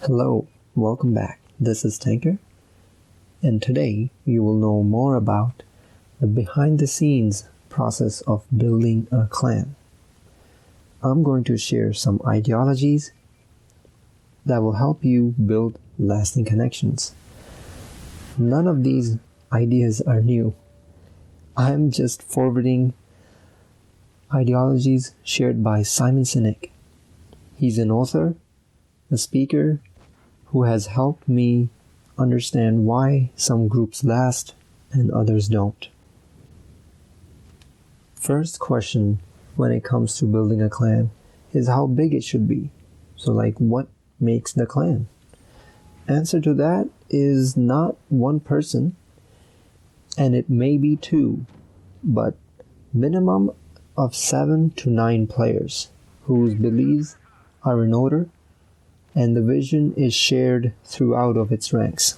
Hello, welcome back. This is Tanker, and today you will know more about the behind the scenes process of building a clan. I'm going to share some ideologies that will help you build lasting connections. None of these ideas are new. I'm just forwarding ideologies shared by Sinek. He's an author, a speaker, who has helped me understand why some groups last and others don't. First question when it comes to building a clan is how big it should be. So what makes the clan? Answer to that is not one person, and it may be two, but minimum of 7 to 9 players whose beliefs are in order and the vision is shared throughout of its ranks.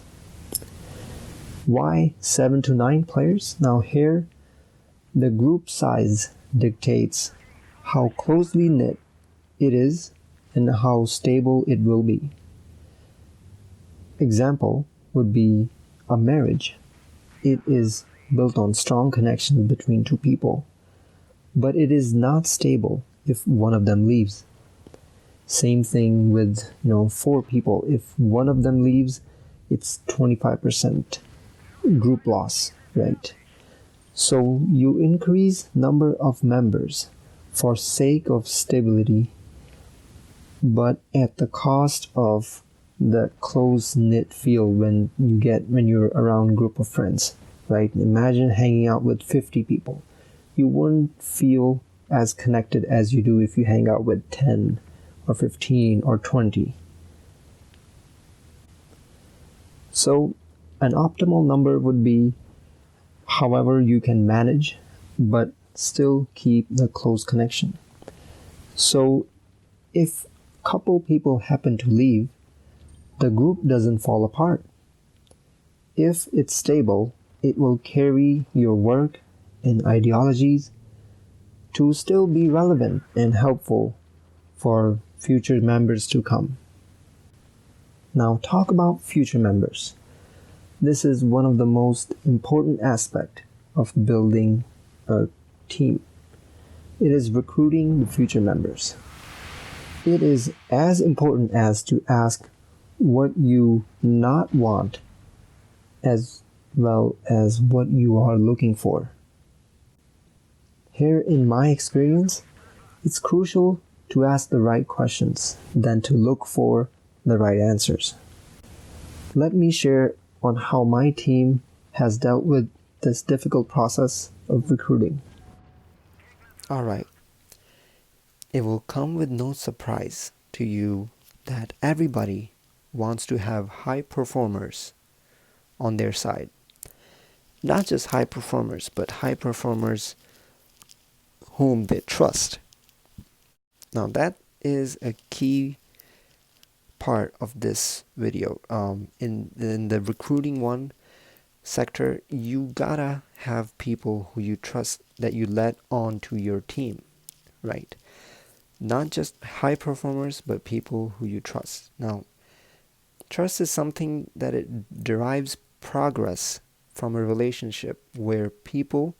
Why 7 to 9 players? Now here, the group size dictates how closely knit it is and how stable it will be. Example would be a marriage. It is built on strong connections between two people, but it is not stable if one of them leaves. Same thing with 4 people. If one of them leaves, it's 25% group loss, right? So you increase number of members for sake of stability, but at the cost of the close-knit feel when you're around a group of friends, right? Imagine hanging out with 50 people. You wouldn't feel as connected as you do if you hang out with 10 or 15 or 20. So an optimal number would be however you can manage, but still keep the close connection. So if a couple people happen to leave, the group doesn't fall apart. If it's stable, it will carry your work and ideologies to still be relevant and helpful for future members to come. Now talk about future members. This is one of the most important aspects of building a team. It is recruiting the future members. It is as important as to ask what you not want as well as what you are looking for. Here in my experience, it's crucial to ask the right questions than to look for the right answers. Let me share on how my team has dealt with this difficult process of recruiting. Alright, it will come with no surprise to you that everybody wants to have high performers on their side. Not just high performers, but high performers whom they trust. Now that is a key part of this video. In the recruiting one sector, you gotta have people who you trust that you let on to your team, right? Not just high performers, but people who you trust. Now, trust is something that it derives progress from a relationship where people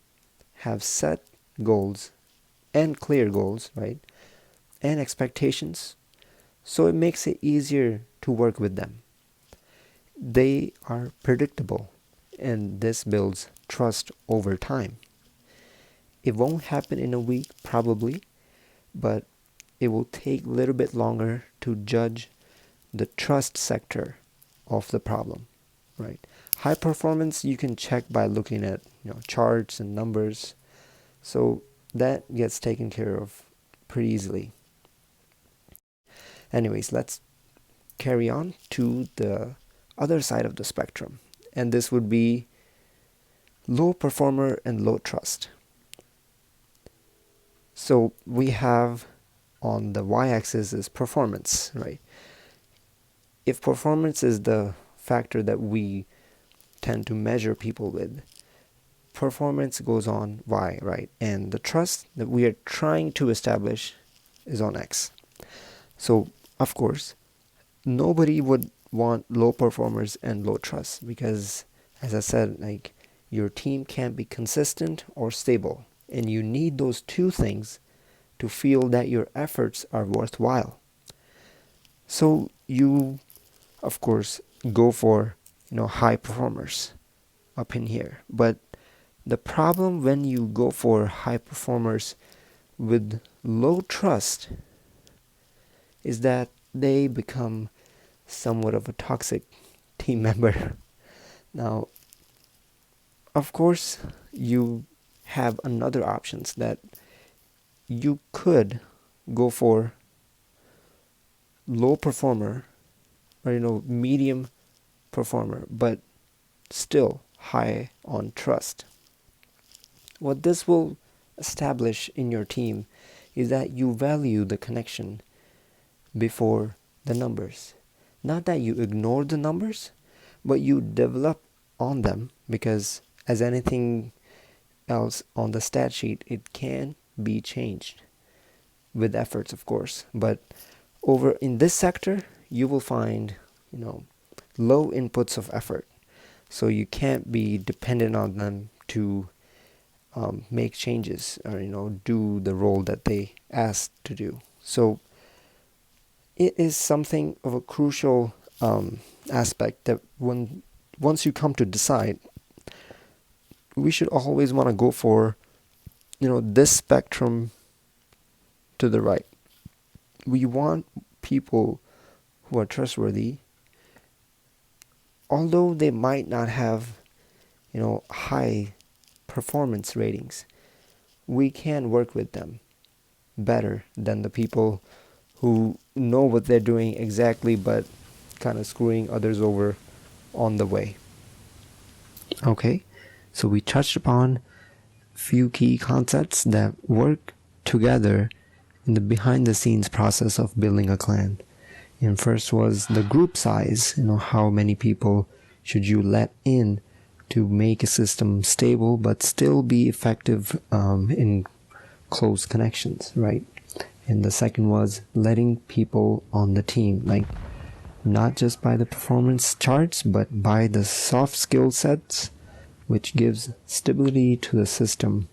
have set goals and clear goals, right? And expectations, so it makes it easier to work with them. They are predictable, and this builds trust over time. It won't happen in a week, probably, but it will take a little bit longer to judge the trust sector of the problem, right? High performance you can check by looking at charts and numbers, so that gets taken care of pretty easily. Anyways, let's carry on to the other side of the spectrum, and this would be low performer and low trust. So we have on the y-axis is performance, right? If performance is the factor that we tend to measure people with, performance goes on y, right? And the trust that we are trying to establish is on x. So of course, nobody would want low performers and low trust, because as I said, like, your team can't be consistent or stable, and you need those two things to feel that your efforts are worthwhile. So you, of course, go for, high performers up in here. But the problem when you go for high performers with low trust is that they become somewhat of a toxic team member. Now, of course, you have another options that you could go for low performer, or medium performer, but still high on trust. What this will establish in your team is that you value the connection before the numbers. Not that you ignore the numbers, but you develop on them, because as anything else on the stat sheet, it can be changed with efforts, of course. But over in this sector, you will find, low inputs of effort. So you can't be dependent on them to make changes or, do the role that they asked to do. So it is something of a crucial aspect that once you come to decide, we should always want to go for, this spectrum to the right. We want people who are trustworthy, although they might not have, high performance ratings. We can work with them better than the people who know what they're doing exactly, but kind of screwing others over on the way. Okay, so we touched upon few key concepts that work together in the behind the scenes process of building a clan. And first was the group size, how many people should you let in to make a system stable but still be effective in close connections, right? And the second was letting people on the team, like not just by the performance charts, but by the soft skill sets, which gives stability to the system.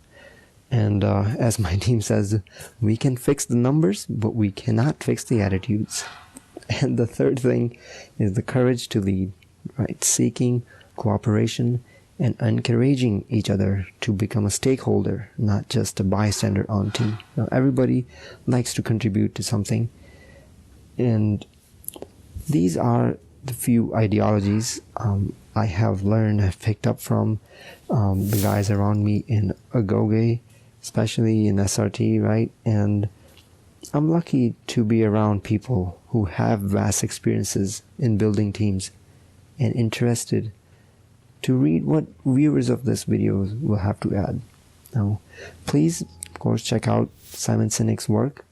And as my team says, we can fix the numbers, but we cannot fix the attitudes. And the third thing is the courage to lead, right? Seeking cooperation and encouraging each other to become a stakeholder, not just a bystander on team. Now, everybody likes to contribute to something, and these are the few ideologies I have learned, have picked up from the guys around me in Agoge, especially in SRT, right? And I'm lucky to be around people who have vast experiences in building teams and interested to read what viewers of this video will have to add. Now, please, of course, check out Simon Sinek's work.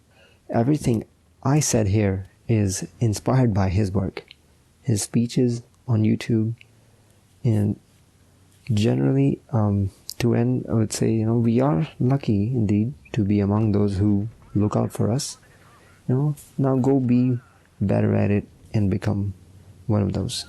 Everything I said here is inspired by his work, his speeches on YouTube, and generally, to end, I would say, we are lucky indeed to be among those who look out for us. Now go be better at it and become one of those.